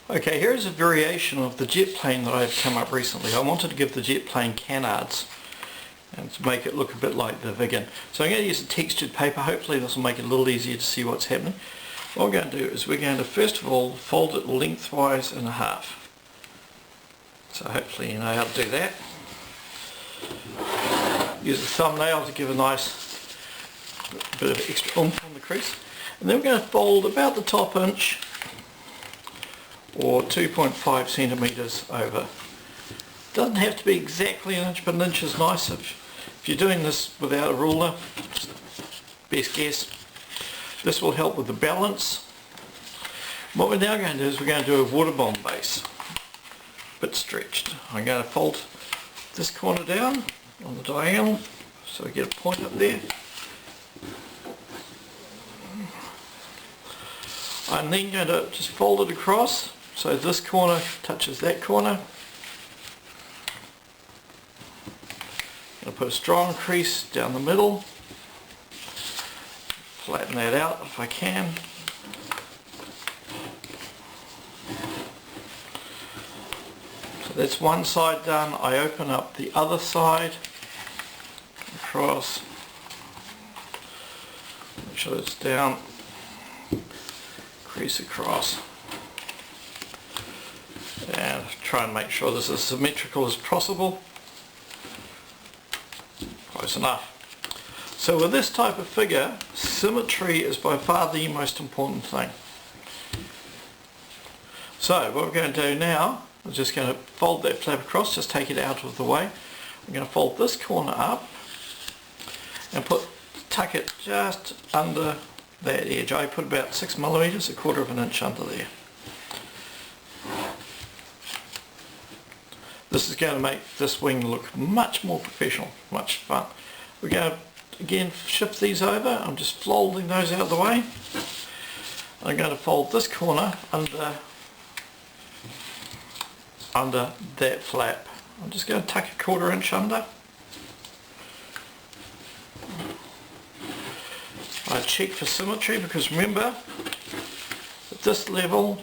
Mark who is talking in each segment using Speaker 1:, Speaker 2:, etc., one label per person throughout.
Speaker 1: Okay, here is a variation of the jet plane that I've come up recently. I wanted to give the jet plane canards and to make it look a bit like the Viggen. So I'm going to use a textured paper. Hopefully this will make it a little easier to see what's happening. What we're going to do is we're going to first of all fold it lengthwise in half. So hopefully you know how to do that. Use a thumbnail to give a nice bit of extra oomph on the crease. And then we're going to fold about the top inch or 2.5 centimeters over. Doesn't have to be exactly an inch, but an inch is nice. If you're doing this without a ruler, best guess. This will help with the balance. What we're now going to do is we're going to do a water bomb base. A bit stretched. I'm going to fold this corner down on the diagonal so we get a point up there. I'm then going to just fold it across so this corner touches that corner. I'm going to put a strong crease down the middle. Flatten that out if I can. So that's one side done. I open up the other side across. Make sure it's down. Crease across. And try and make sure this is as symmetrical as possible. Close enough. So with this type of figure, symmetry is by far the most important thing. So what we're going to do now, we're just going to fold that flap across, just take it out of the way. I'm going to fold this corner up and tuck it just under that edge. I put about 6 millimeters, 1/4 of an inch under there. This is going to make this wing look much more professional, much fun. We're going to again shift these over. I'm just folding those out of the way. I'm going to fold this corner under that flap. I'm just going to tuck 1/4 inch under. I check for symmetry because remember, at this level,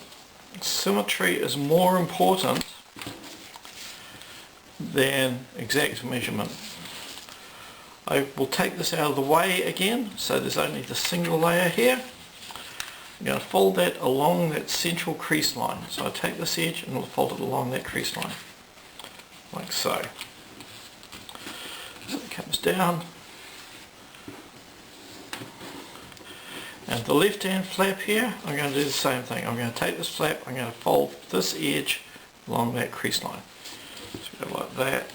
Speaker 1: symmetry is more important than exact measurement. I will take this out of the way again, so there's only the single layer here. I'm going to fold that along that central crease line. So I take this edge and I'll fold it along that crease line, like so. So it comes down. And the left hand flap here, I'm going to do the same thing. I'm going to take this flap, I'm going to fold this edge along that crease line. So go like that.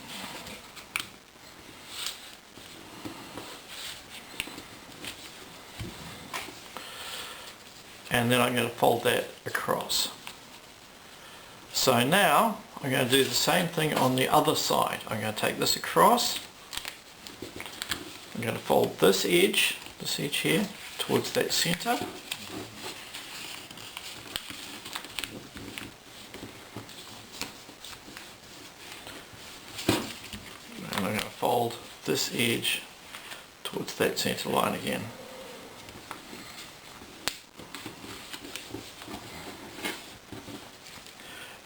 Speaker 1: And then I'm going to fold that across. So now I'm going to do the same thing on the other side. I'm going to take this across. I'm going to fold this edge here, towards that centre. And I'm going to fold this edge towards that centre line again.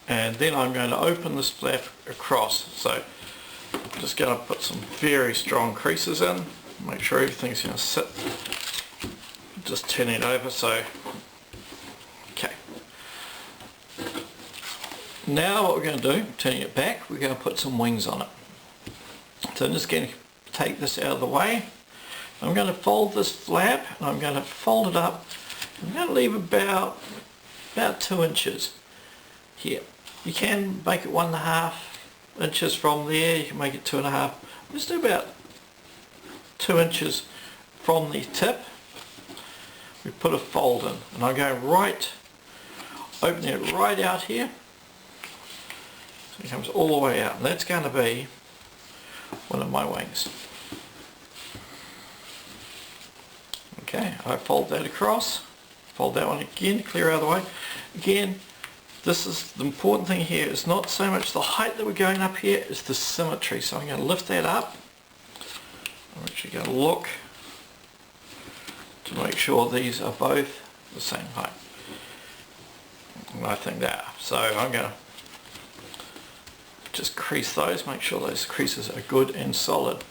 Speaker 1: And then I'm going to open this flap across. So I'm just going to put some very strong creases in, make sure everything's going to sit. Just turning it over, so okay. Now what we're going to do, turning it back, we're going to put some wings on it. So I'm just going to take this out of the way. I'm going to fold this flap and I'm going to fold it up. I'm going to leave about 2 inches here. You can make it 1.5 inches from there, you can make it 2.5. Let's do about 2 inches from the tip. We put a fold in, and I'm going opening it right out here, so it comes all the way out, and that's going to be one of my wings. Okay, I fold that across, fold that one again, clear out of the way. Again, this is the important thing here, is not so much the height that we're going up here, it's the symmetry. So I'm going to lift that up. I'm actually going to look to make sure these are both the same height. And I think that. So I'm going to just crease those, make sure those creases are good and solid.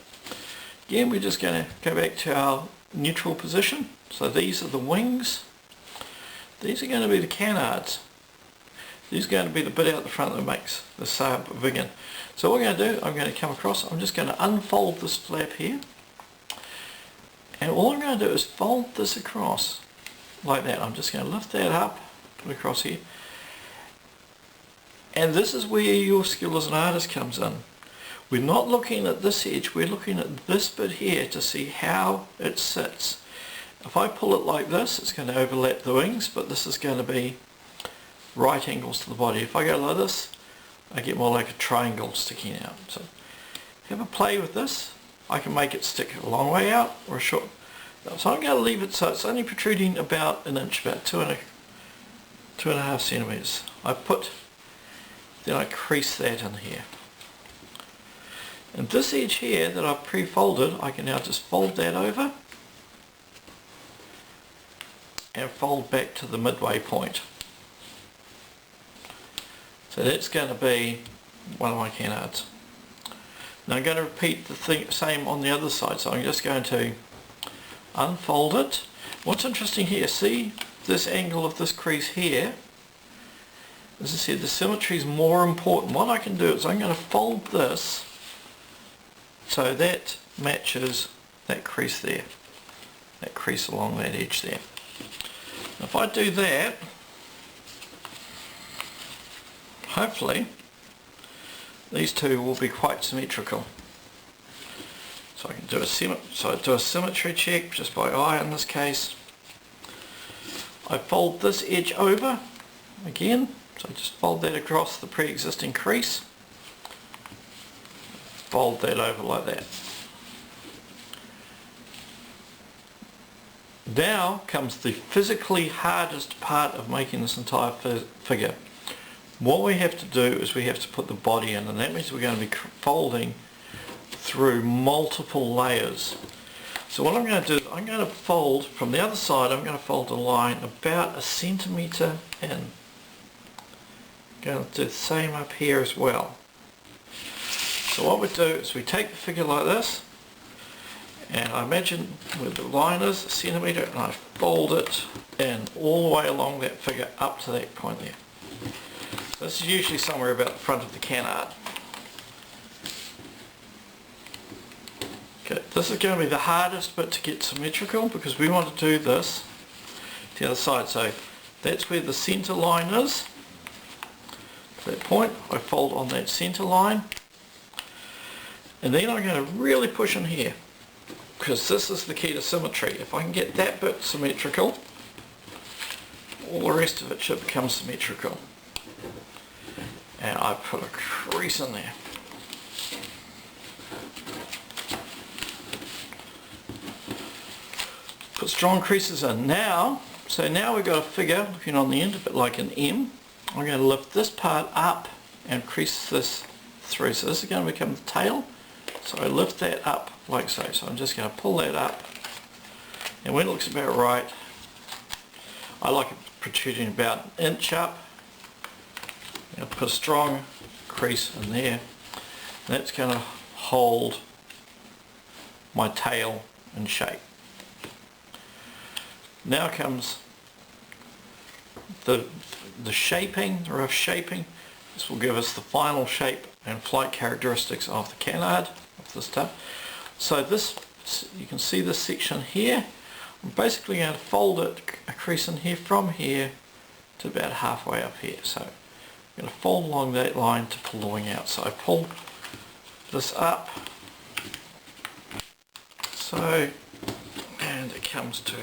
Speaker 1: Again, we're just going to go back to our neutral position. So these are the wings. These are going to be the canards. These are going to be the bit out the front that makes the SAAB Viggen. So what I'm going to do, I'm going to come across, I'm just going to unfold this flap here. And all I'm going to do is fold this across like that. I'm just going to lift that up, put it across here. And this is where your skill as an artist comes in. We're not looking at this edge, we're looking at this bit here to see how it sits. If I pull it like this, it's going to overlap the wings, but this is going to be right angles to the body. If I go like this, I get more like a triangle sticking out. So have a play with this. I can make it stick a long way out or a short. So I'm going to leave it so it's only protruding about an inch, about 2.5 centimeters. Then I crease that in here. And this edge here that I've pre-folded, I can now just fold that over and fold back to the midway point. So that's going to be one of my canards. Now I'm going to repeat the same on the other side. So I'm just going to unfold it. What's interesting here, see this angle of this crease here? As I said, the symmetry is more important. What I can do is I'm going to fold this so that matches that crease there, that crease along that edge there. If I do that, hopefully these two will be quite symmetrical. So I can do a symmetry check just by eye in this case. I fold this edge over again, so I just fold that across the pre-existing crease. Fold that over like that. Now comes the physically hardest part of making this entire figure. What we have to do is we have to put the body in, and that means we're going to be folding through multiple layers. So what I'm going to do is I'm going to fold from the other side, I'm going to fold a line about 1 centimeter in. I'm going to do the same up here as well. So what we do is we take the figure like this, and I imagine where the line is 1 centimeter, and I fold it in all the way along that figure up to that point there. So this is usually somewhere about the front of the canard. Okay, this is going to be the hardest bit to get symmetrical because we want to do this to the other side. So that's where the center line is. To that point, I fold on that center line, and then I'm going to really push in here because this is the key to symmetry. If I can get that bit symmetrical, all the rest of it should become symmetrical. And I put a crease in there. Put strong creases in. So now we've got a figure looking on the end a bit like an M. I'm going to lift this part up and crease this through. So this is going to become the tail. So I lift that up like so. So I'm just going to pull that up. And when it looks about right, I like it protruding about an inch up. I'll put a strong crease in there. That's going to hold my tail in shape. Now comes the shaping, the rough shaping. This will give us the final shape and flight characteristics of the canard of this type. So this, you can see this section here. I'm basically going to fold it, a crease in here from here to about halfway up here. So I'm going to fold along that line to pull the wing out. So I pull this up, so, and it comes to,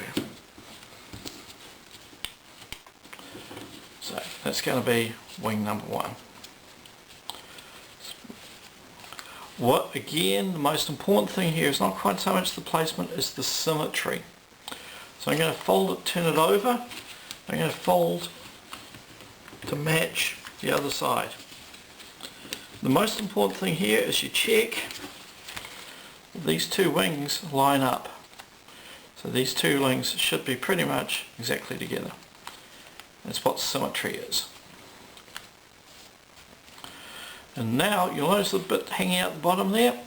Speaker 1: so that's going to be wing number 1. What, again, the most important thing here is not quite so much the placement as the symmetry. So I'm going to fold it, turn it over, I'm going to fold to match the other side. The most important thing here is you check these two wings line up. So these two wings should be pretty much exactly together. That's what symmetry is. And now you'll notice the bit hanging out the bottom there.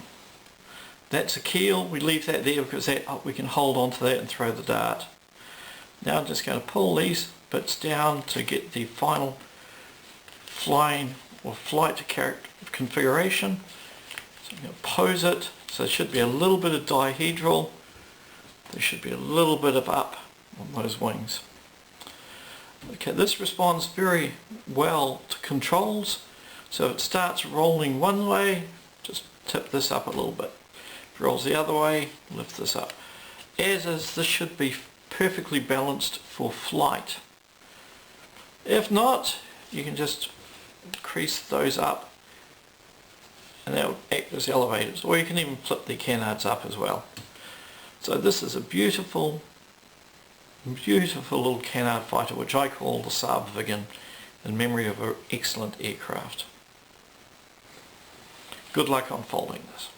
Speaker 1: That's a keel. We leave that there because we can hold on to that and throw the dart. Now I'm just going to pull these bits down to get the final flying or flight configuration. So I'm going to pose it. So there should be a little bit of dihedral. There should be a little bit of up on those wings. Okay, this responds very well to controls. So if it starts rolling one way, just tip this up a little bit. If it rolls the other way, lift this up. As is, this should be perfectly balanced for flight. If not, you can just crease those up and they'll act as elevators, or you can even flip the canards up as well. So this is a beautiful little canard fighter, which I call the SAAB Viggen, in memory of an excellent aircraft. Good luck on folding this.